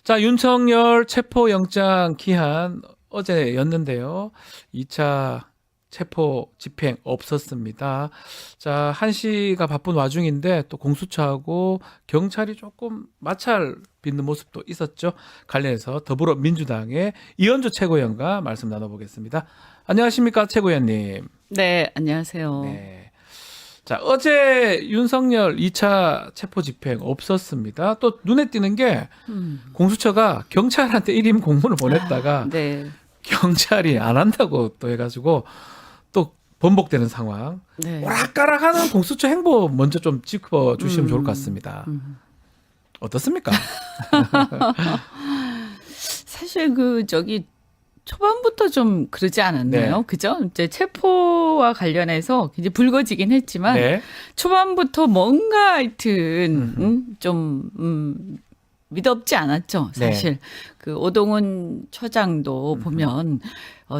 자, 윤석열 체포영장 기한 어제였는데요. 2차 체포 집행 없었습니다. 자, 1시가 바쁜 와중인데 또 공수처하고 경찰이 조금 마찰 빚는 모습도 있었죠. 관련해서 더불어민주당의 이현주 최고위원과 말씀 나눠보겠습니다. 안녕하십니까, 최고위원님. 네, 안녕하세요. 네. 자, 어제 윤석열 2차 체포 집행 없었습니다. 또 눈에 띄는 게 공수처가 경찰한테 1임 공문을 보냈다가 네. 경찰이 안 한다고 또 해가지고 또 번복되는 상황. 네. 오락가락하는 공수처 행보 먼저 좀 짚어주시면 좋을 것 같습니다. 어떻습니까? 사실 초반부터 좀 그러지 않았나요? 네. 그죠? 이제 체포와 관련해서 이제 불거지긴 했지만 네. 초반부터 뭔가 하여튼 믿업지 않았죠. 사실 네. 그 오동훈 처장도 보면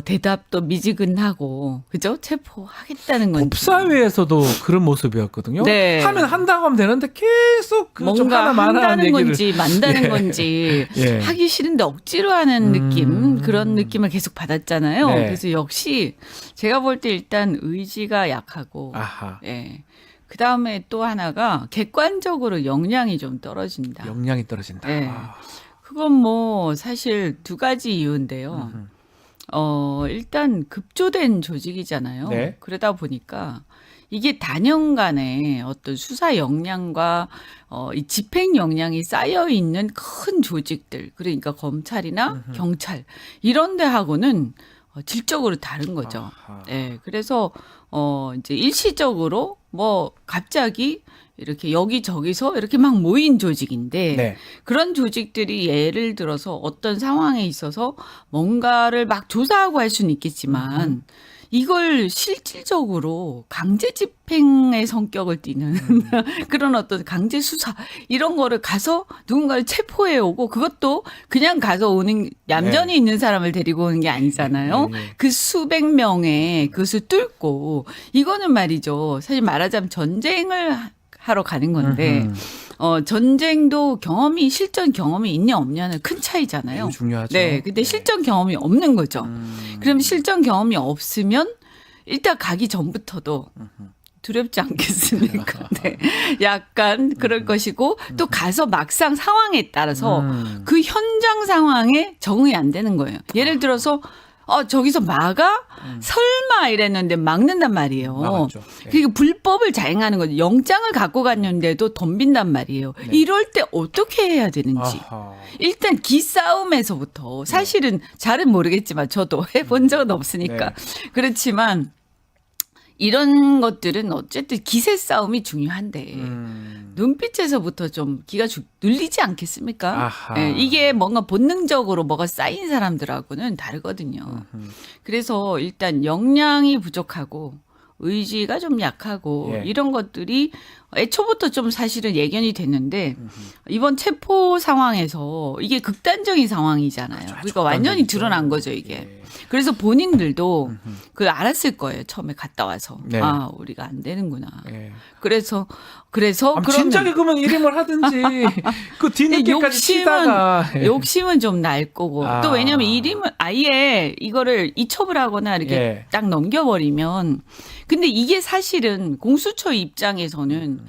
대답도 미지근하고 그죠? 체포하겠다는 건지 법사위에서도 그런 모습이었거든요. 네. 하면 한다고 하면 되는데 계속 좀 뭔가 하나만 하는 한다는 얘기를. 건지 만다는 예. 건지 예. 하기 싫은데 억지로 하는 느낌 그런 느낌을 계속 받았잖아요. 네. 그래서 역시 제가 볼 때 일단 의지가 약하고 아하. 예. 그다음에 또 하나가 객관적으로 역량이 좀 떨어진다. 역량이 떨어진다. 네. 아. 그건 뭐 사실 두 가지 이유인데요. 일단 급조된 조직이잖아요. 네. 그러다 보니까 이게 단연간의 어떤 수사 역량과 이 집행 역량이 쌓여 있는 큰 조직들, 그러니까 검찰이나 경찰 이런 데하고는 질적으로 다른 거죠. 아하. 네, 그래서 이제 일시적으로 뭐 갑자기 이렇게 여기저기서 이렇게 막 모인 조직인데 네. 그런 조직들이 예를 들어서 어떤 상황에 있어서 뭔가를 막 조사하고 할 수는 있겠지만 이걸 실질적으로 강제 집행의 성격을 띠는 그런 어떤 강제 수사 이런 거를 가서 누군가를 체포해 오고 그것도 그냥 가서 오는 얌전히 네. 있는 사람을 데리고 오는 게 아니잖아요. 네. 그 수백 명의 그것을 뚫고 이거는 말이죠. 사실 말하자면 전쟁을 하러 가는 건데 전쟁도 실전 경험이 있냐 없냐는 큰 차이잖아요. 매우 중요하죠. 네, 근데 실전 경험이 없는 거죠. 그럼 실전 경험이 없으면 일단 가기 전부터도 두렵지 않겠습니까? 네. 약간 그럴 것이고 또 가서 막상 상황에 따라서 그 현장 상황에 적응이 안 되는 거예요. 예를 들어서 저기서 막아? 설마 이랬는데 막는단 말이에요. 막았죠. 네. 그리고 불법을 자행하는 거죠. 영장을 갖고 갔는데도 덤빈단 말이에요. 네. 이럴 때 어떻게 해야 되는지. 아하. 일단 기싸움에서부터 사실은 잘은 모르겠지만 저도 해본 적은 없으니까 네. 그렇지만 이런 것들은 어쨌든 기세 싸움이 중요한데 눈빛에서부터 좀 기가 눌리지 않겠습니까? 아하. 예, 이게 뭔가 본능적으로 뭐가 쌓인 사람들하고는 다르거든요. 그래서 일단 역량이 부족하고 의지가 좀 약하고 예. 이런 것들이 애초부터 좀 사실은 예견이 됐는데 이번 체포 상황에서 이게 극단적인 상황이잖아요. 그렇죠. 그러니까 완전히 극단적이죠. 드러난 거죠, 이게. 예. 그래서 본인들도 그 알았을 거예요. 처음에 갔다 와서. 네. 아, 우리가 안 되는구나. 예. 그래서 아, 진작에 그러면 일임을 하든지 그 뒤늦게까지 치다가 욕심은 좀 날 거고 아. 또 왜냐하면 일임은 아예 이거를 이첩을 하거나 이렇게 예. 딱 넘겨버리면 근데 이게 사실은 공수처 입장에서는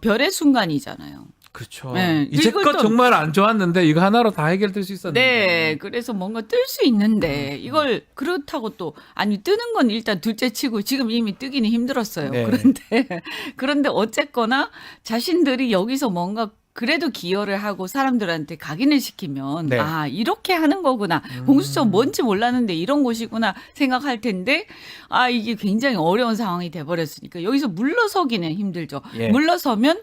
별의 순간이잖아요. 그렇죠. 네. 이제껏 이걸 또- 정말 안 좋았는데 이거 하나로 다 해결될 수 있었는데. 네, 그래서 뭔가 뜰 수 있는데 이걸 그렇다고 또 아니 뜨는 건 일단 둘째치고 지금 이미 뜨기는 힘들었어요. 네. 그런데 어쨌거나 자신들이 여기서 뭔가 그래도 기여를 하고 사람들한테 각인을 시키면 네. 아 이렇게 하는 거구나 공수처 뭔지 몰랐는데 이런 곳이구나 생각할 텐데 아 이게 굉장히 어려운 상황이 돼버렸으니까 여기서 물러서기는 힘들죠. 예. 물러서면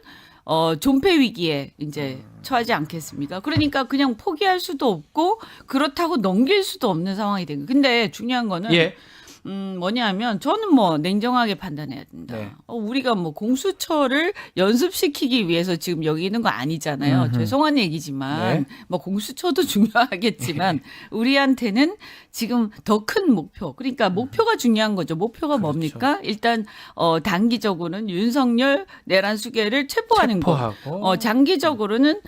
존폐 위기에 이제 처하지 않겠습니까? 그러니까 그냥 포기할 수도 없고 그렇다고 넘길 수도 없는 상황이 된 거예요. 근데 중요한 거는 예. 뭐냐면 저는 뭐 냉정하게 판단해야 된다. 네. 우리가 뭐 공수처를 연습시키기 위해서 지금 여기 있는 거 아니잖아요. 죄송한 얘기지만 네. 뭐 공수처도 중요하겠지만 우리한테는 지금 더 큰 목표. 그러니까 목표가 중요한 거죠. 목표가 그렇죠. 뭡니까? 일단 단기적으로는 윤석열 내란 수계를 체포하는 거. 체포하고. 장기적으로는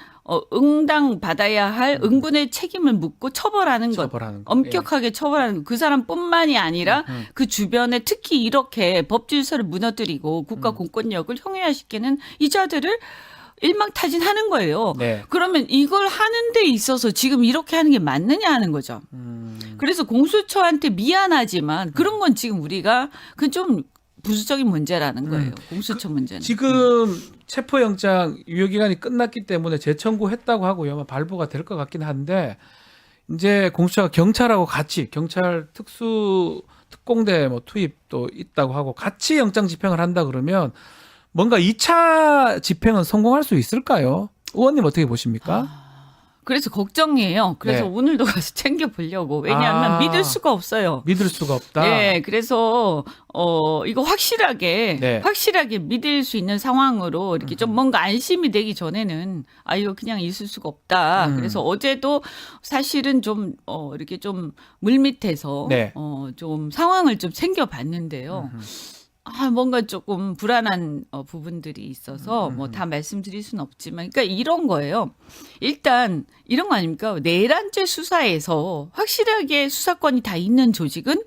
응당 받아야 할 응분의 책임을 묻고 처벌하는 것. 처벌하는 거. 엄격하게 처벌하는 것. 그 사람뿐만이 아니라 그 주변에 특히 이렇게 법 질서를 무너뜨리고 국가 공권력을 형해화시키는 이 자들을 일망타진하는 거예요. 네. 그러면 이걸 하는 데 있어서 지금 이렇게 하는 게 맞느냐 하는 거죠. 그래서 공수처한테 미안하지만 그런 건 지금 우리가 그 좀 부수적인 문제라는 거예요. 공수처 문제는. 지금 체포영장 유효기간이 끝났기 때문에 재청구했다고 하고요. 아마 발부가 될 것 같긴 한데 이제 공수처가 경찰하고 같이 경찰 특수 특공대 뭐 투입도 있다고 하고 같이 영장 집행을 한다 그러면 뭔가 2차 집행은 성공할 수 있을까요? 의원님 어떻게 보십니까? 그래서 걱정이에요. 그래서 네. 오늘도 가서 챙겨보려고. 왜냐하면 믿을 수가 없어요. 믿을 수가 없다. 네, 그래서 이거 확실하게 믿을 수 있는 상황으로 이렇게 좀 뭔가 안심이 되기 전에는 이거 그냥 있을 수가 없다. 그래서 어제도 사실은 좀 이렇게 좀 물밑에서 네. 좀 상황을 좀 챙겨봤는데요. 뭔가 조금 불안한 부분들이 있어서 뭐 다 말씀드릴 수는 없지만, 그러니까 이런 거예요. 일단 이런 거 아닙니까? 내란죄 수사에서 확실하게 수사권이 다 있는 조직은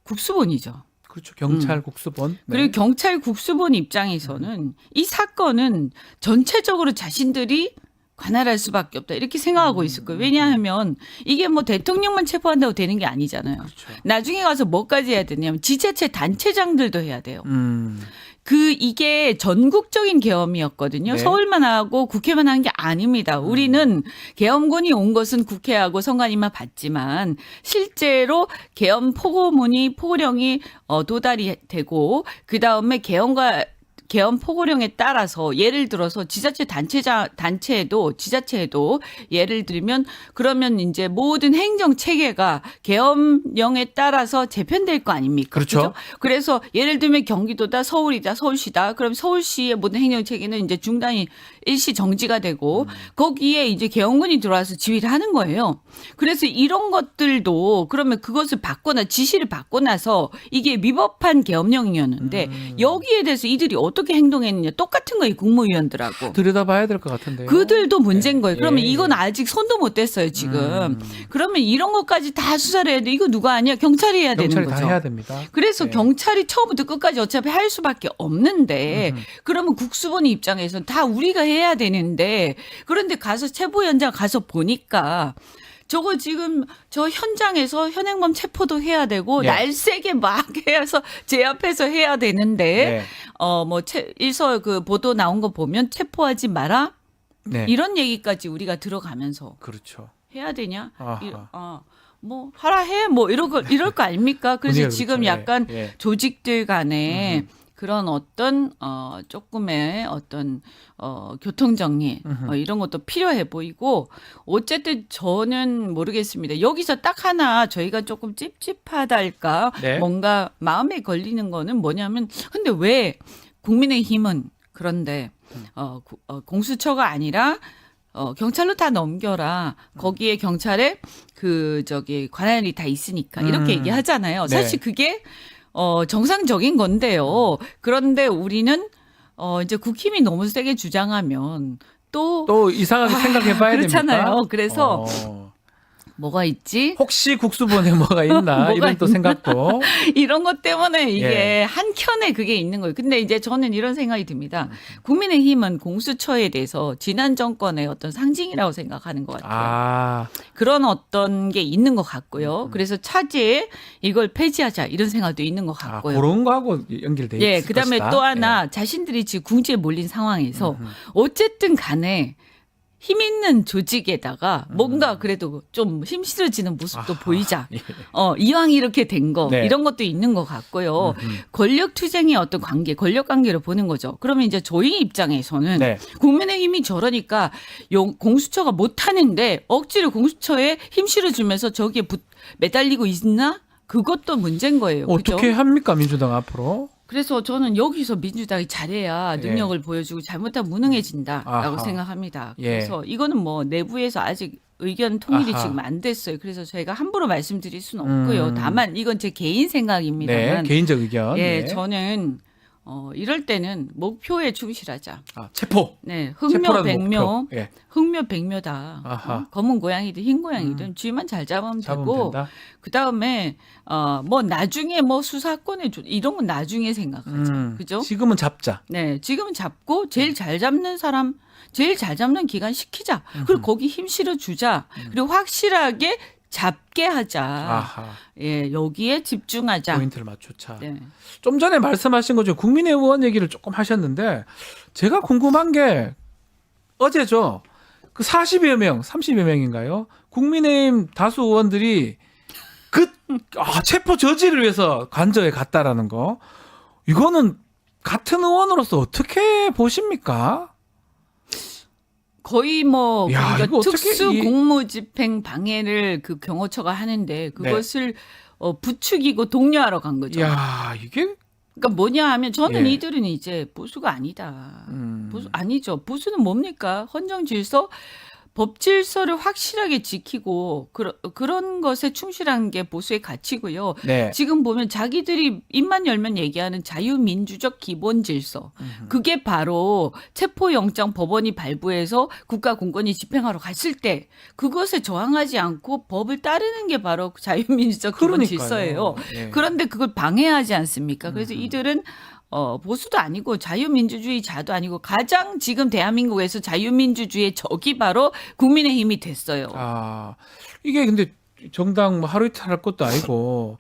국수본이죠. 그렇죠. 경찰 국수본. 네. 그리고 경찰 국수본 입장에서는 이 사건은 전체적으로 자신들이 관할할 수밖에 없다 이렇게 생각하고 있을 거예요. 왜냐하면 이게 뭐 대통령만 체포한다고 되는 게 아니잖아요. 그렇죠. 나중에 가서 뭐까지 해야 되냐면 지자체 단체장들도 해야 돼요. 음. 이게 전국적인 계엄이었거든요. 네. 서울만 하고 국회만 한 게 아닙니다. 우리는 계엄군이 온 것은 국회하고 선관위만 봤지만 실제로 계엄 포고령이 도달이 되고 그 다음에 계엄 포고령에 따라서 예를 들어서 지자체 지자체에도 예를 들면 그러면 이제 모든 행정 체계가 계엄령에 따라서 재편될 거 아닙니까? 그렇죠. 그래서 예를 들면 경기도다 서울이다 서울시다. 그럼 서울시의 모든 행정 체계는 이제 중단이 일시 정지가 되고 거기에 이제 계엄군이 들어와서 지휘를 하는 거예요. 그래서 이런 것들도 그러면 그것을 받거나 지시를 받고 나서 이게 위법한 계엄령이었는데 여기에 대해서 이들이 어떻게 행동했느냐 똑같은 거예요. 국무위원들하고. 들여다봐야 될 것 같은데요. 그들도 문제인 거예요. 그러면 예. 이건 아직 손도 못 댔어요, 지금. 그러면 이런 것까지 다 수사를 해야 돼. 이거 누가 아니야? 경찰이 해야 되는 경찰이 거죠. 다 해야 됩니다. 그래서 네. 경찰이 처음부터 끝까지 어차피 할 수밖에 없는데 그러면 국수본 입장에서는 다 우리가 해야 되는데 그런데 가서 체포 현장 가서 보니까 저거 지금 저 현장에서 현행범 체포도 해야 되고 네. 날세게 막 해서 제 앞에서 해야 되는데 네. 일서 그 보도 나온 거 보면 체포하지 마라 네. 이런 얘기까지 우리가 들어가면서 그렇죠. 해야 되냐? 아하. 뭐 하라 해 뭐 이럴 거 아닙니까? 그래서 분위기가 지금 그렇죠. 약간 예. 조직들 간에 그런 어떤 조금의 어떤 교통 정리 이런 것도 필요해 보이고 어쨌든 저는 모르겠습니다. 여기서 딱 하나 저희가 조금 찝찝하달까 네. 뭔가 마음에 걸리는 거는 뭐냐면 근데 왜 국민의힘은 그런데 공수처가 아니라 경찰로 다 넘겨라. 거기에 경찰에 관할이 다 있으니까 이렇게 얘기하잖아요. 네. 사실 그게 정상적인 건데요. 그런데 우리는 이제 국힘이 너무 세게 주장하면 또 이상하게 생각해봐야 그렇잖아요. 됩니까? 그래서 뭐가 있지? 혹시 국수본에 뭐가 있나 뭐가 이런 또 있나? 생각도 이런 것 때문에 이게 예. 한켠에 그게 있는 거예요. 근데 이제 저는 이런 생각이 듭니다. 국민의힘은 공수처에 대해서 지난 정권의 어떤 상징이라고 생각하는 것 같아요. 그런 어떤 게 있는 것 같고요. 그래서 차제에 이걸 폐지하자 이런 생각도 있는 것 같고요. 그런 거하고 연결돼 예, 있을 그다음에 것이다. 또 하나 자신들이 지금 궁지에 몰린 상황에서 어쨌든 간에 힘 있는 조직에다가 뭔가 그래도 좀 힘 실어지는 모습도 아하, 보이자. 예. 이왕 이렇게 된 거 네. 이런 것도 있는 것 같고요. 권력 투쟁의 어떤 관계, 권력 관계를 보는 거죠. 그러면 이제 저희 입장에서는 네. 국민의힘이 저러니까 공수처가 못하는데 억지로 공수처에 힘 실어주면서 저기에 매달리고 있나? 그것도 문제인 거예요. 어떻게 그죠? 합니까 민주당 앞으로? 그래서 저는 여기서 민주당이 잘해야 예. 능력을 보여주고 잘못하면 무능해진다라고 아하. 생각합니다. 예. 그래서 이거는 뭐 내부에서 아직 의견 통일이 아하. 지금 안 됐어요. 그래서 저희가 함부로 말씀드릴 수는 없고요. 다만 이건 제 개인 네, 생각입니다만 개인적 의견. 예, 네. 저는 이럴 때는 목표에 충실하자. 체포. 네, 체포라는 흑묘백묘, 목표. 예. 흑묘백묘다. 아하. 검은 고양이든 흰 고양이든 쥐만 잘 잡으면 되고, 된다. 그 다음에 뭐 나중에 뭐 수사권에 이런 건 나중에 생각하자. 그죠? 지금은 잡자. 네, 지금은 잡고 제일 잘 잡는 사람, 제일 잘 잡는 기관 시키자. 그리고 거기 힘 실어 주자. 그리고 확실하게 잡게 하자. 아하. 예, 여기에 집중하자. 포인트를 맞추자. 네. 좀 전에 말씀하신 거죠. 국민의 의원 얘기를 조금 하셨는데 제가 궁금한 게 어제죠. 그 40여 명, 30여 명인가요? 국민의힘 다수 의원들이 체포 저지를 위해서 관저에 갔다라는 거. 이거는 같은 의원으로서 어떻게 보십니까? 거의 뭐 야, 그러니까 이거 어떻게 특수 공무집행 방해를 그 경호처가 하는데 그것을 부추기고 독려하러 간 거죠. 야, 이게 그러니까 뭐냐 하면 저는 예. 이들은 이제 보수가 아니다. 보수 아니죠. 보수는 뭡니까? 헌정 질서, 법 질서를 확실하게 지키고 그런 것에 충실한 게 보수의 가치고요. 네. 지금 보면 자기들이 입만 열면 얘기하는 자유민주적 기본 질서. 그게 바로 체포영장 법원이 발부해서 국가공권이 집행하러 갔을 때 그것에 저항하지 않고 법을 따르는 게 바로 자유민주적 기본 그러니까요. 질서예요. 예. 그런데 그걸 방해하지 않습니까? 그래서 이들은 보수도 아니고 자유민주주의자도 아니고 가장 지금 대한민국에서 자유민주주의의 적이 바로 국민의힘이 됐어요. 이게 근데 정당 뭐 하루 이틀 할 것도 아니고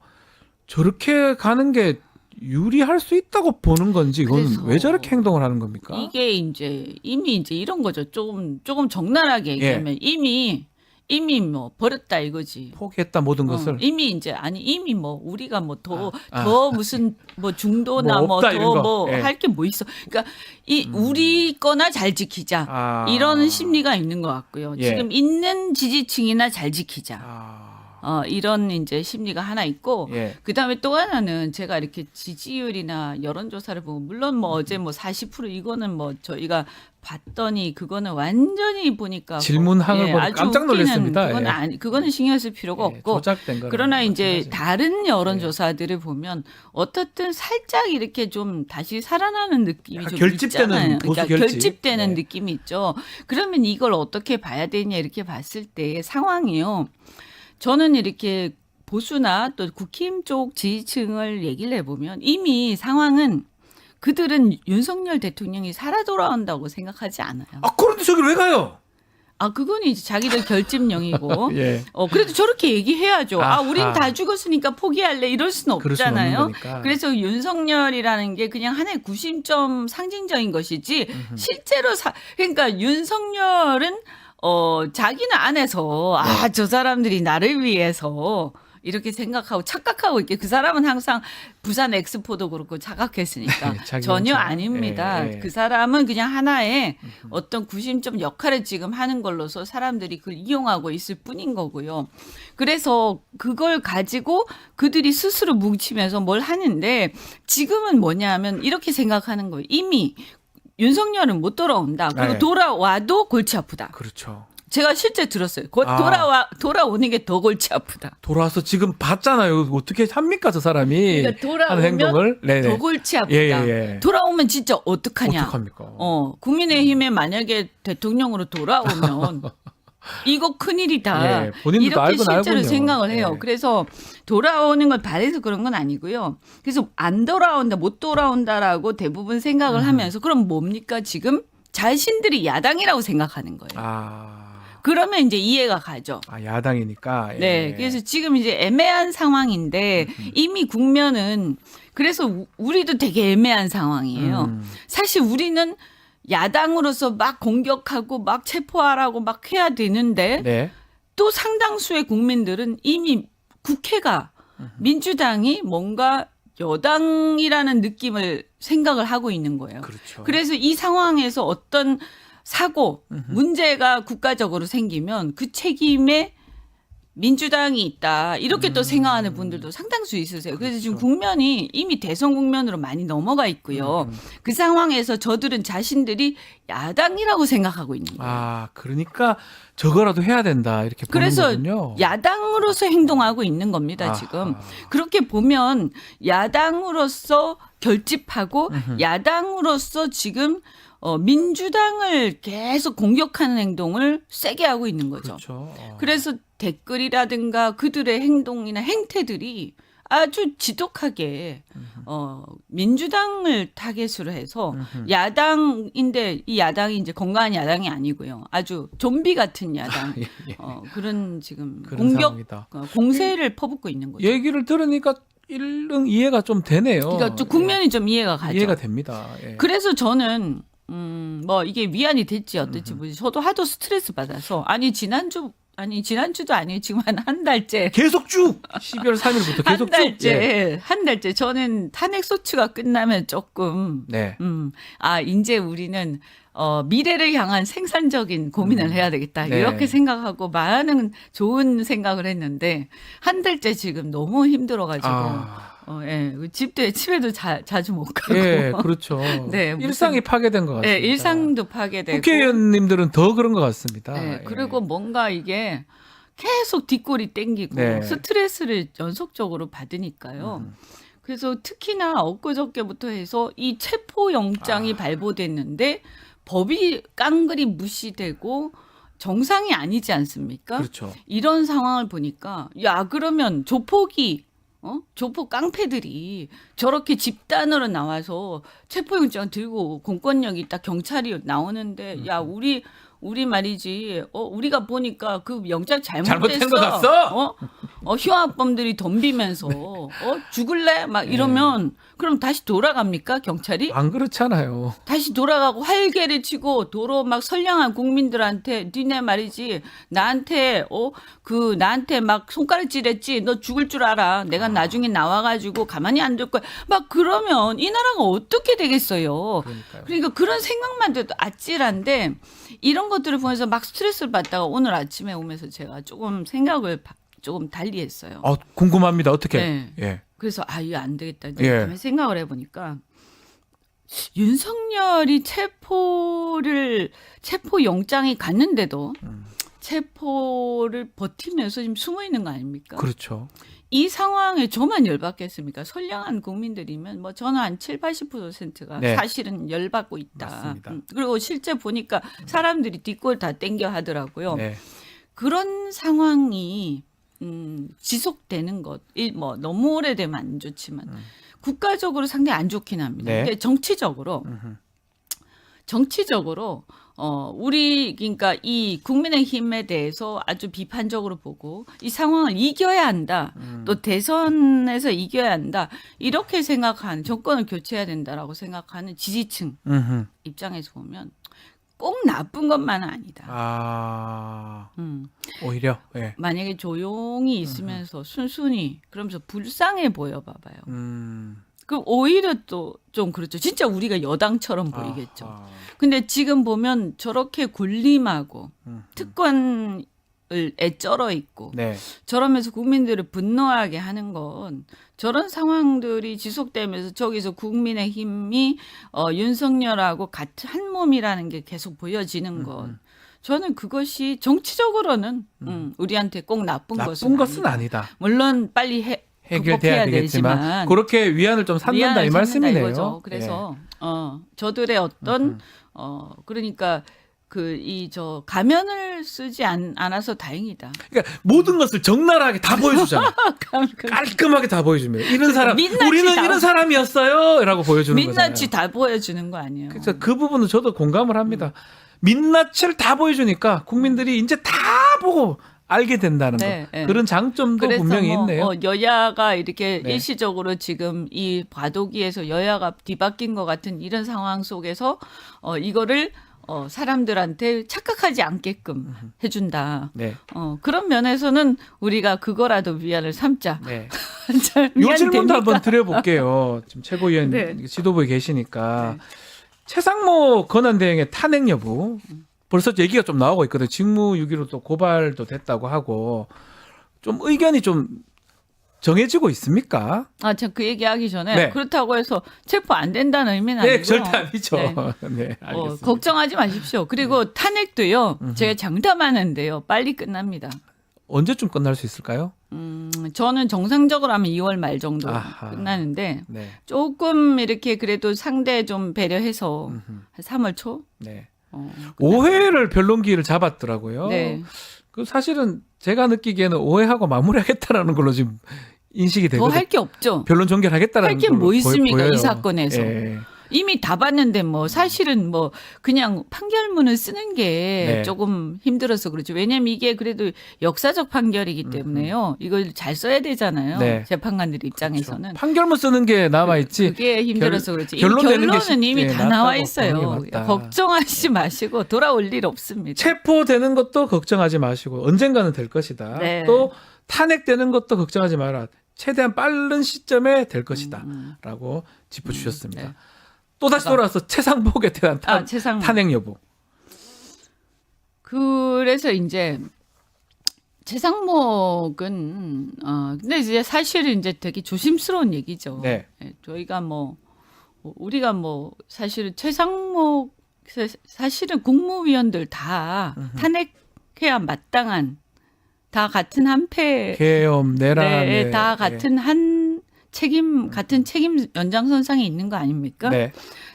저렇게 가는 게 유리할 수 있다고 보는 건지 이건 그래서 왜 저렇게 행동을 하는 겁니까? 이게 이제 이미 이제 이런 거죠. 조금 적나라하게 얘기하면 이미 뭐 버렸다 이거지. 포기했다 모든 것을. 이미 이제 이미 뭐 우리가 뭐 더 무슨 뭐 중도나 뭐 뭐 없다, 더 이런 거. 뭐 예. 할 게 뭐 있어. 그러니까 우리 거나 잘 지키자. 이런 심리가 있는 것 같고요. 예. 지금 있는 지지층이나 잘 지키자. 이런 이제 심리가 하나 있고, 예. 그 다음에 또 하나는 제가 이렇게 지지율이나 여론조사를 보면, 물론 뭐 어제 뭐 40% 이거는 뭐 저희가 봤더니 그거는 완전히 보니까 질문항을 보고 아주 깜짝 웃기는 놀랐습니다. 그건 예. 그거는 신경 쓸 필요가 없고, 조작된 거는 그러나 이제 마찬가지로. 다른 여론조사들을 보면 어떻든 살짝 이렇게 좀 다시 살아나는 느낌이 약간 좀 결집되는 있잖아요. 보수 그러니까 결집. 결집되는 네. 느낌이 있죠. 그러면 이걸 어떻게 봐야 되냐 이렇게 봤을 때 상황이요. 저는 이렇게 보수나 또 국힘 쪽 지지층을 얘기를 해보면 이미 상황은 그들은 윤석열 대통령이 살아 돌아온다고 생각하지 않아요. 그런데 저기를 왜 가요? 그건 이제 자기들 결집령이고. 예. 그래도 저렇게 얘기해야죠. 아하. 우린 다 죽었으니까 포기할래. 이럴 수는 그럴 수는 없는 없잖아요. 거니까. 그래서 윤석열이라는 게 그냥 하나의 구심점 상징적인 것이지 실제로 그러니까 윤석열은 자기는 안에서 저 사람들이 나를 위해서 이렇게 생각하고 착각하고 있게 그 사람은 항상 부산 엑스포도 그렇고 착각했으니까 자기 전혀 혼자. 아닙니다. 예. 그 사람은 그냥 하나의 어떤 구심점 역할을 지금 하는 걸로서 사람들이 그걸 이용하고 있을 뿐인 거고요. 그래서 그걸 가지고 그들이 스스로 뭉치면서 뭘 하는데 지금은 뭐냐 하면 이렇게 생각하는 거예요. 이미 윤석열은 못 돌아온다. 그리고 네. 돌아와도 골치 아프다. 그렇죠. 제가 실제 들었어요. 돌아오는 게 더 골치 아프다. 돌아와서 지금 봤잖아요. 어떻게 합니까 저 사람이 그러니까 하는 행동을. 돌아오면 네네. 더 골치 아프다. 예. 돌아오면 진짜 어떡하냐. 어떡합니까? 국민의힘에 만약에 대통령으로 돌아오면 이거 큰일이다. 예, 본인도 이렇게 알고는 실제로 알군요. 생각을 해요. 예. 그래서 돌아오는 걸 바래서 그런 건 아니고요. 그래서 안 돌아온다, 못 돌아온다라고 대부분 생각을 하면서 그럼 뭡니까? 지금 자신들이 야당이라고 생각하는 거예요. 그러면 이제 이해가 가죠. 야당이니까. 예. 네. 그래서 지금 이제 애매한 상황인데 이미 국면은 그래서 우리도 되게 애매한 상황이에요. 사실 우리는 야당으로서 막 공격하고 막 체포하라고 막 해야 되는데 네. 또 상당수의 국민들은 이미 국회가 민주당이 뭔가 여당이라는 느낌을 생각을 하고 있는 거예요. 그렇죠. 그래서 이 상황에서 어떤 사고, 문제가 국가적으로 생기면 그 책임에 민주당이 있다 이렇게 또 생각하는 분들도 상당수 있으세요. 그래서 지금 그렇죠. 국면이 이미 대선 국면으로 많이 넘어가 있고요. 그 상황에서 저들은 자신들이 야당이라고 생각하고 있는 거예요. 아, 그러니까 저거라도 해야 된다 이렇게 보는 그래서 거군요. 야당으로서 행동하고 있는 겁니다. 아하. 지금 그렇게 보면 야당으로서 결집하고 야당으로서 지금 민주당을 계속 공격하는 행동을 세게 하고 있는 거죠. 그렇죠. 그래서 댓글이라든가 그들의 행동이나 행태들이 아주 지독하게 민주당을 타겟으로 해서 야당인데 이 야당이 이제 건강한 야당이 아니고요. 아주 좀비 같은 야당 예, 예. 그런 지금 그런 공격 상황이다. 공세를 퍼붓고 있는 거죠. 얘기를 들으니까 일릉 이해가 좀 되네요. 그러니까 좀 국면이 좀 이해가 가죠. 이해가 됩니다. 예. 그래서 저는 뭐 이게 위안이 될지 어떨지 모르지. 저도 하도 스트레스 받아서 지난주도 아니에요. 지금 한 달째. 계속 쭉 12월 3일부터 계속 쭉. 예. 한 달째 저는 탄핵 소추가 끝나면 조금 네. 이제 우리는 미래를 향한 생산적인 고민을 해야 되겠다. 네. 이렇게 생각하고 많은 좋은 생각을 했는데 한 달째 지금 너무 힘들어가지고 예, 집에도 자주 못 가고. 예, 그렇죠. 네, 일상이 파괴된 것 같습니다. 예, 일상도 파괴되고. 국회의원님들은 더 그런 것 같습니다. 네, 예. 그리고 뭔가 이게 계속 뒷골이 땡기고 네. 스트레스를 연속적으로 받으니까요. 그래서 특히나 엊그저께부터 해서 이 체포 영장이 발부됐는데 법이 깡그리 무시되고 정상이 아니지 않습니까? 그렇죠. 이런 상황을 보니까 그러면 조폭 깡패들이 저렇게 집단으로 나와서 체포영장 들고 공권력 있다 경찰이 나오는데 우리 말이지 우리가 보니까 그 영장 잘못된 거 같어? 흉악범들이 덤비면서 죽을래 막 이러면 그럼 다시 돌아갑니까 경찰이? 안 그렇잖아요. 다시 돌아가고 활개를 치고 도로 막 선량한 국민들한테 니네 말이지 나한테 나한테 막 손가락질했지 너 죽을 줄 알아 내가 나중에 나와가지고 가만히 안 둘 거야 막 그러면 이 나라가 어떻게 되겠어요. 그러니까요. 그러니까 그런 생각만 돼도 아찔한데 이런 것들을 보면서 막 스트레스를 받다가 오늘 아침에 오면서 제가 조금 생각을 조금 달리 했어요. 궁금합니다. 어떻게? 네. 예. 그래서 이거 안 되겠다. 예. 가만히 생각을 해보니까 윤석열이 체포 영장이 갔는데도 체포를 버티면서 지금 숨어 있는 거 아닙니까? 그렇죠. 이 상황에 저만 열받겠습니까? 선량한 국민들이면 저는 한 70~80%가 네. 사실은 열받고 있다. 맞습니다. 그리고 실제 보니까 사람들이 뒷골 다 땡겨 하더라고요. 네. 그런 상황이 지속되는 것, 너무 오래되면 안 좋지만 국가적으로 상당히 안 좋긴 합니다. 네. 근데 정치적으로 그러니까 이 국민의힘에 대해서 아주 비판적으로 보고 이 상황을 이겨야 한다. 또 대선에서 이겨야 한다. 이렇게 생각하는 정권을 교체해야 된다라고 생각하는 지지층 입장에서 보면 꼭 나쁜 것만은 아니다. 오히려 예. 만약에 조용히 있으면서 순순히 그러면서 불쌍해 보여 봐봐요. 그럼 오히려 또 좀 그렇죠. 진짜 우리가 여당처럼 보이겠죠. 근데 지금 보면 저렇게 군림하고 특권을 애쩔어 있고 네. 저러면서 국민들을 분노하게 하는 건 저런 상황들이 지속되면서 저기서 국민의힘이 윤석열하고 같은 한 몸이라는 게 계속 보여지는 것. 저는 그것이 정치적으로는 우리한테 꼭 나쁜 것은 아니다. 물론 빨리 해결돼야 극복해야 되겠지만 되지만 그렇게 위안을 좀 삼는다 이 말씀이네요. 이거죠. 그래서 저들의 어떤 그러니까 가면을 쓰지 않아서 다행이다. 그러니까 모든 것을 적나라하게 다 보여주잖아요. 깔끔하게 다 보여줍니다. 이런 사람, 우리는 이런 사람이었어요라고 보여주는 거잖아요. 민낯이 다 보여주는 거 아니에요. 그래서 그 부분은 저도 공감을 합니다. 민낯을 다 보여주니까 국민들이 이제 다 보고 알게 된다는 거. 그런 장점도 분명히 있네요. 여야가 이렇게 일시적으로 지금 이 과도기에서 여야가 뒤바뀐 것 같은 이런 상황 속에서 이거를 사람들한테 착각하지 않게끔 해준다. 네. 그런 면에서는 우리가 그거라도 위안을 삼자. 네. 위안이 요 질문도 됩니까? 한번 드려볼게요. 지금 최고위원 지도부에 계시니까 최상모 권한대행의 탄핵 여부 벌써 얘기가 좀 나오고 있거든요. 직무유기로 또 고발도 됐다고 하고 좀 의견이 좀 정해지고 있습니까? 저 그 얘기하기 전에 네. 그렇다고 해서 체포 안 된다는 의미는 아니고요. 네, 절대 아니죠. 네. 네, 알겠습니다. 걱정하지 마십시오. 그리고 탄핵도요. 제가 장담하는데요. 빨리 끝납니다. 언제쯤 끝날 수 있을까요? 저는 정상적으로 하면 2월 말 정도 아하. 끝나는데 네. 조금 이렇게 그래도 상대 좀 배려해서 한 3월 초? 네. 어, 5회를 변론기를 잡았더라고요. 네. 그 사실은 제가 느끼기에는 5회하고 마무리하겠다라는 걸로 지금 인식이 더 되거든요. 할 게 없죠. 변론 종결하겠다라는 할 게 걸로 뭐 있습니까? 보여요. 이 사건에서. 예. 이미 다 봤는데 뭐 사실은 뭐 그냥 판결문을 쓰는 게 네. 조금 힘들어서 그렇죠. 왜냐하면 이게 그래도 역사적 판결이기 때문에요. 이걸 잘 써야 되잖아요. 네. 재판관들 입장에서는. 그렇죠. 판결문 쓰는 게 남아 있지. 그게 힘들어서 그렇지. 이미 결론내는 게 결론은 이미 쉽- 다 예, 나와 낫다고 있어요. 보는 게 맞다. 걱정하지 마시고 돌아올 일 없습니다. 체포되는 것도 걱정하지 마시고 언젠가는 될 것이다. 네. 또 탄핵되는 것도 걱정하지 마라. 최대한 빠른 시점에 될 것이다라고 짚어주셨습니다. 네. 또 다시 돌아와서 최상목에 대한 최상목. 탄핵 여부. 그래서 이제 최상목은 근데 이제 사실은 이제 되게 조심스러운 얘기죠. 네. 예, 저희가 우리가 사실은 최상목 사실은 국무위원들 다 탄핵해야 마땅한 다 같은 한패 계엄 내란에 다 같은 한 책임 같은 책임 연장선상에 있는 거 아닙니까? 네.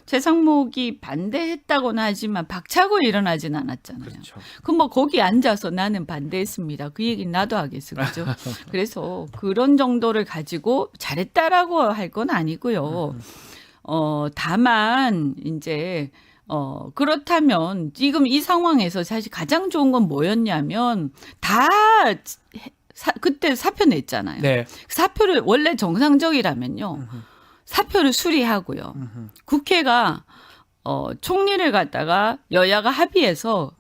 최상목이 반대했다고는 하지만 박차고 일어나진 않았잖아요. 그렇죠. 그럼 거기 앉아서 나는 반대했습니다. 그 얘기는 나도 하겠어. 그죠? 그래서 그런 정도를 가지고 잘했다라고 할 건 아니고요. 다만 이제 그렇다면 지금 이 상황에서 사실 가장 좋은 건 뭐였냐면 다 그때 사표 냈잖아요. 네. 사표를 원래 정상적이라면요. 사표를 수리하고요. 국회가 총리를 갖다가 여야가 합의해서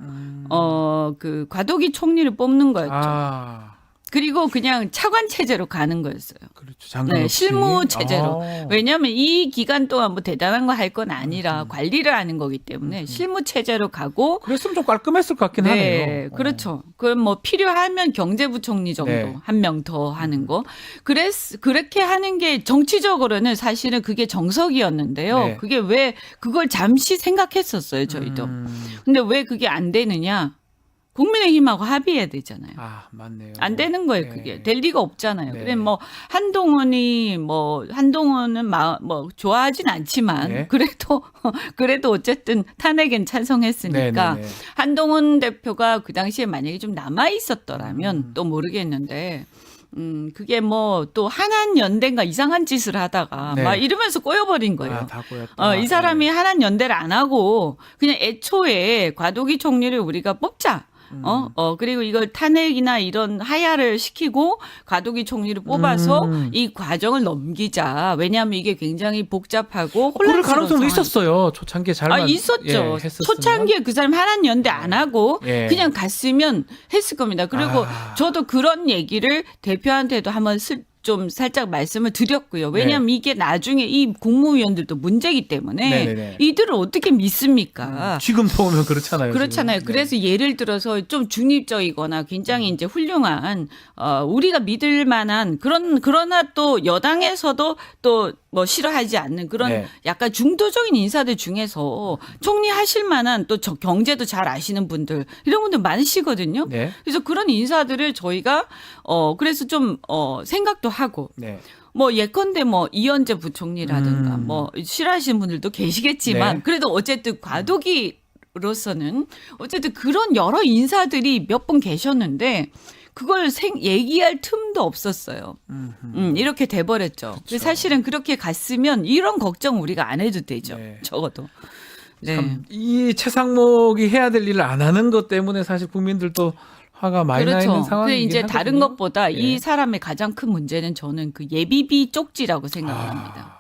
그 과도기 총리를 뽑는 거였죠. 그리고 그냥 차관 체제로 가는 거였어요. 그렇죠. 장관 네, 없이. 실무 체제로. 아. 왜냐하면 이 기간 동안 뭐 대단한 거 할 건 아니라 관리를 하는 거기 때문에 실무 체제로 가고. 그랬으면 좀 깔끔했을 것 같긴 네, 하네요. 그렇죠. 그럼 뭐 필요하면 경제부총리 정도 네. 한 명 더 하는 거. 그렇게 하는 게 정치적으로는 사실은 그게 정석이었는데요. 네. 그게 왜 그걸 잠시 생각했었어요, 저희도. 근데 왜 그게 안 되느냐? 국민의힘하고 합의해야 되잖아요. 아, 맞네요. 안 되는 거예요, 네. 그게. 될 리가 없잖아요. 네. 그래, 한동훈은 좋아하진 않지만, 네. 그래도 어쨌든 탄핵엔 찬성했으니까, 네, 네, 네. 한동훈 대표가 그 당시에 만약에 좀 남아 있었더라면 또 모르겠는데, 그게 또 한한연대인가 이상한 짓을 하다가 네. 막 이러면서 꼬여버린 거예요. 아, 다 꼬였다. 이 사람이 한한연대를 안 하고 그냥 애초에 과도기 총리를 우리가 뽑자. 그리고 이걸 탄핵이나 이런 하야를 시키고 과도기 총리를 뽑아서 이 과정을 넘기자. 왜냐하면 이게 굉장히 복잡하고 그럴 혼란스러운 가능성도 상황. 있었어요. 초창기에 잘만 있었죠. 했었으면. 초창기에 그 사람 한한연대 안 하고 예. 그냥 갔으면 했을 겁니다. 그리고 저도 그런 얘기를 대표한테도 한번 좀 살짝 말씀을 드렸고요. 왜냐하면 이게 나중에 이 국무위원들도 문제이기 때문에 네네네. 이들을 어떻게 믿습니까? 지금 보면 그렇잖아요. 그렇잖아요. 지금. 그래서 예를 들어서 좀 중립적이거나 굉장히 이제 훌륭한 우리가 믿을 만한 그러나 또 여당에서도 또 싫어하지 않는 그런 네. 약간 중도적인 인사들 중에서 총리 하실 만한 또 경제도 잘 아시는 분들 이런 분들 많으시거든요. 네. 그래서 그런 인사들을 저희가 그래서 좀 생각도 하고 네. 예컨대 이현재 부총리라든가 싫어하시는 분들도 계시겠지만 네. 그래도 어쨌든 과도기로서는 어쨌든 그런 여러 인사들이 몇 분 계셨는데 그걸 얘기할 틈도 없었어요. 이렇게 돼버렸죠. 그렇죠. 사실은 그렇게 갔으면 이런 걱정 우리가 안 해도 되죠. 네. 적어도. 네. 참, 이 최상목이 해야 될 일을 안 하는 것 때문에 사실 국민들도 화가 많이 나 있는 그렇죠. 근데 상황이긴 이제 하거든요. 다른 것보다 이 예. 사람의 가장 큰 문제는 저는 그 예비비 쪽지라고 생각합니다.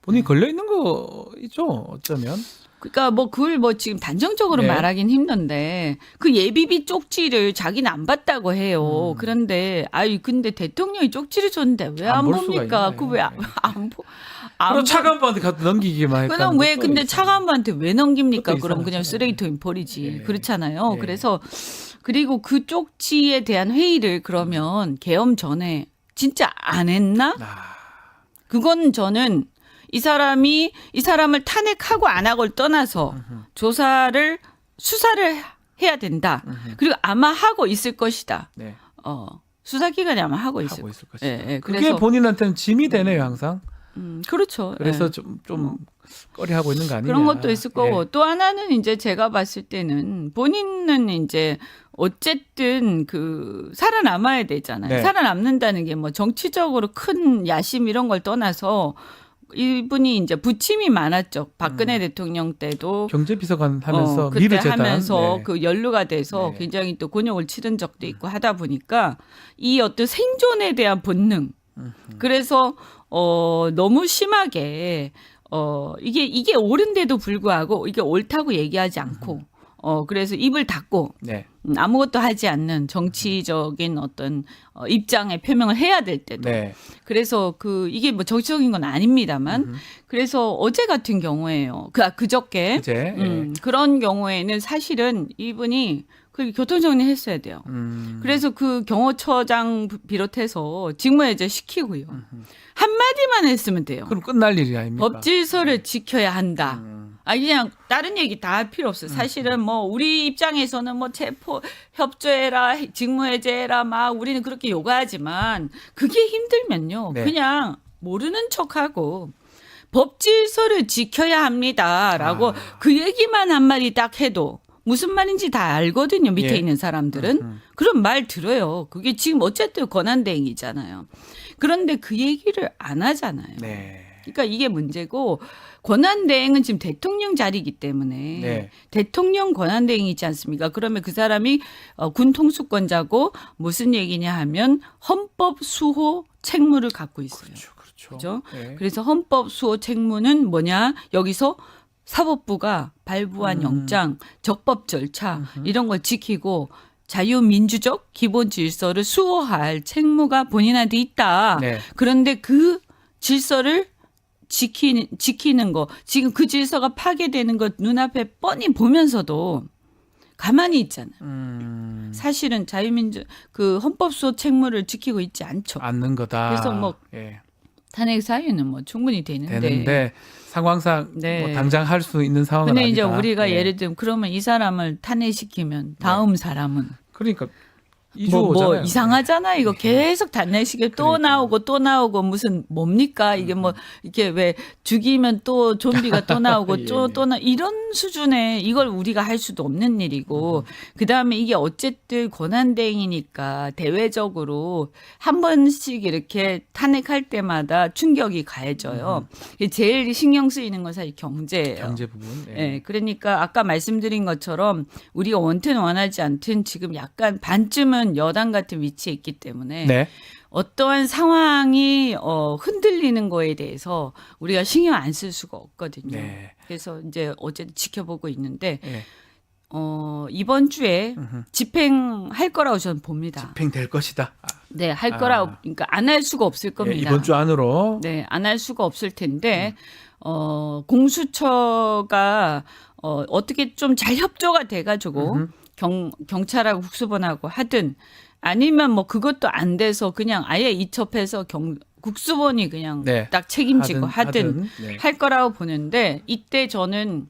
본인이 걸려 있는 거죠. 어쩌면. 그러니까 그걸 지금 단정적으로 네. 말하긴 힘든데 그 예비비 쪽지를 자기는 안 봤다고 해요. 그런데 근데 대통령이 쪽지를 줬는데 왜 안 안 볼 수가 봅니까? 있나요? 그 왜 안 보? 그럼 차관부한테 갖다 넘기기만 했다. 그럼 왜 근데 차관부한테 왜 넘깁니까? 그것도 그럼 그냥 이상하잖아요. 쓰레기통에 버리지. 네. 그렇잖아요. 네. 그래서 그리고 그 쪽지에 대한 회의를 그러면 계엄 전에 진짜 안 했나? 그건 저는 이 사람을 탄핵하고 안 하고를 떠나서 수사를 해야 된다. 그리고 아마 하고 있을 것이다. 네. 수사기관이 아마 하고 있을 것이다. 예, 예. 그게 그래서 본인한테는 짐이 되네요, 항상. 그렇죠. 그래서 예. 좀 꺼리하고 있는 거 아니냐. 그런 것도 있을 거고 예. 또 하나는 이제 제가 봤을 때는 본인은 이제 어쨌든 그 살아남아야 되잖아요. 네. 살아남는다는 게 뭐 정치적으로 큰 야심 이런 걸 떠나서 이분이 이제 부침이 많았죠. 박근혜 대통령 때도 경제비서관 하면서 그때 미르재단 하면서 네. 그 연루가 돼서 네. 굉장히 또 곤욕을 치른 적도 있고 하다 보니까 이 어떤 생존에 대한 본능. 그래서 너무 심하게 이게 옳은데도 불구하고 이게 옳다고 얘기하지 않고 그래서 입을 닫고 네. 아무것도 하지 않는 정치적인 어떤 입장의 표명을 해야 될 때도 네. 그래서 이게 뭐 정치적인 건 아닙니다만 그래서 어제 같은 경우에요. 그저께 그제 예. 그런 경우에는 사실은 이분이 그 교통정리 했어야 돼요. 그래서 그 경호처장 비롯해서 직무해제 시키고요. 한마디만 했으면 돼요. 그럼 끝날 일이 아닙니까? 법질서를 지켜야 한다. 그냥 다른 얘기 다 할 필요 없어요. 사실은 뭐 우리 입장에서는 뭐 체포 협조해라, 직무해제해라 막 우리는 그렇게 요구하지만 그게 힘들면요. 네. 그냥 모르는 척하고 법질서를 지켜야 합니다라고 그 얘기만 한마디 딱 해도 무슨 말인지 다 알거든요. 밑에 예. 있는 사람들은. 그런 말 들어요. 그게 지금 어쨌든 권한대행이잖아요. 그런데 그 얘기를 안 하잖아요. 네. 그러니까 이게 문제고 권한대행은 지금 대통령 자리이기 때문에 네. 대통령 권한대행이지 않습니까? 그러면 그 사람이 군 통수권자고 무슨 얘기냐 하면 헌법 수호 책무를 갖고 있어요. 그렇죠. 그렇죠? 그래서 헌법 수호 책무는 뭐냐? 여기서 사법부가 발부한 영장, 적법 절차 이런 걸 지키고 자유민주적 기본 질서를 수호할 책무가 본인한테 있다. 네. 그런데 그 질서를 지키는 거 지금 그 질서가 파괴되는 것 눈앞에 뻔히 보면서도 가만히 있잖아요. 사실은 그 헌법 수호 책무를 지키고 있지 않죠. 않는 거다. 그래서 뭐 예. 탄핵 사유는 뭐 충분히 되는데 상황상 네. 뭐 당장 할 수 있는 상황은 근데 아니다. 이제 우리가 예. 예를 들면 그러면 이 사람을 탄핵시키면 다음 사람은 그러니까 뭐 오잖아요. 이상하잖아요. 이거 계속 탄핵시켜 또 나오고 무슨 뭡니까? 이게 뭐 이게 왜 죽이면 또 좀비가 또 나오고 예, 이런 수준의 이걸 우리가 할 수도 없는 일이고 그다음에 이게 어쨌든 권한대행이니까 대외적으로 한 번씩 이렇게 탄핵할 때마다 충격이 가해져요. 제일 신경 쓰이는 건 사실 경제예요. 경제 부분. 예. 예, 그러니까 아까 말씀드린 것처럼 우리가 원튼 원하지 않든 지금 약간 반쯤은 여당 같은 위치에 있기 때문에 네. 어떠한 상황이 흔들리는 거에 대해서 우리가 신경 안 쓸 수가 없거든요. 네. 그래서 이제 어쨌든 지켜보고 있는데 예. 이번 주에 집행할 거라고 저는 봅니다. 집행될 것이다. 네, 할 거라고 그러니까 안 할 수가 없을 겁니다. 예, 이번 주 안으로. 네, 안 할 수가 없을 텐데 공수처가 어떻게 좀 잘 협조가 돼가지고 경찰하고 국수본하고 하든 아니면 뭐 그것도 안 돼서 그냥 아예 이첩해서 국수본이 그냥 네. 딱 책임지고 하든 네. 할 거라고 보는데 이때 저는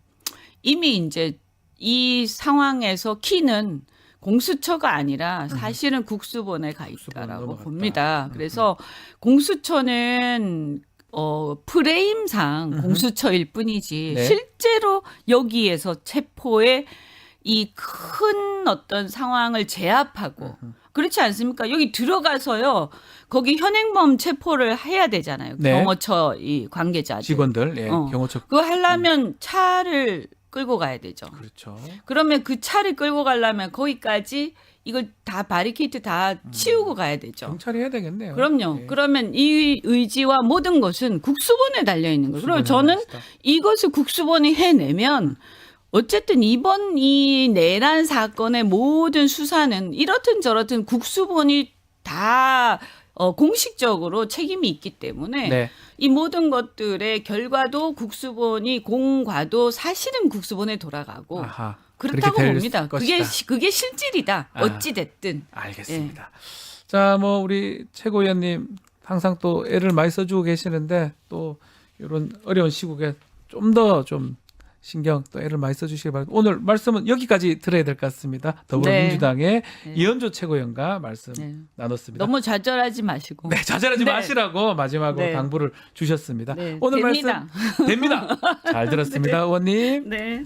이미 이제 이 상황에서 키는 공수처가 아니라 사실은 국수본에 가 있다라고 넘어갔다. 봅니다. 그래서 공수처는 프레임상 공수처일 뿐이지 네. 실제로 여기에서 체포에 이 큰 어떤 상황을 제압하고 그렇지 않습니까? 여기 들어가서요. 거기 현행범 체포를 해야 되잖아요. 네. 경호처 이 관계자들. 직원들, 예, 경호처. 그거 하려면 차를 끌고 가야 되죠. 그렇죠. 그러면 그 차를 끌고 가려면 거기까지 이걸 다 바리케이트 다 치우고 가야 되죠. 경찰이 해야 되겠네요. 그럼요. 예. 그러면 이 의지와 모든 것은 국수본에 달려 있는 거예요. 그리고 저는 이것을 국수본이 해내면 어쨌든 이번 이 내란 사건의 모든 수사는 이렇든 저렇든 국수본이 다 공식적으로 책임이 있기 때문에 네. 이 모든 것들의 결과도 국수본이 공과도 사실은 국수본에 돌아가고 아하. 그렇다고 될 봅니다. 것이다. 그게 실질이다. 아. 어찌 됐든. 알겠습니다. 자, 뭐 우리 최고위원님 항상 또 애를 많이 써주고 계시는데 또 이런 어려운 시국에 좀 더 좀 신경 또 애를 많이 써주시기 바랍니다. 오늘 말씀은 여기까지 들어야 될 것 같습니다. 더불어민주당의 네. 이현조 최고위원과 말씀 네. 나눴습니다. 너무 좌절하지 마시고. 네, 좌절하지 네. 마시라고 마지막으로 네. 당부를 주셨습니다. 네, 오늘 됩니다. 말씀 됩니다. 잘 들었습니다, 의원님. 네.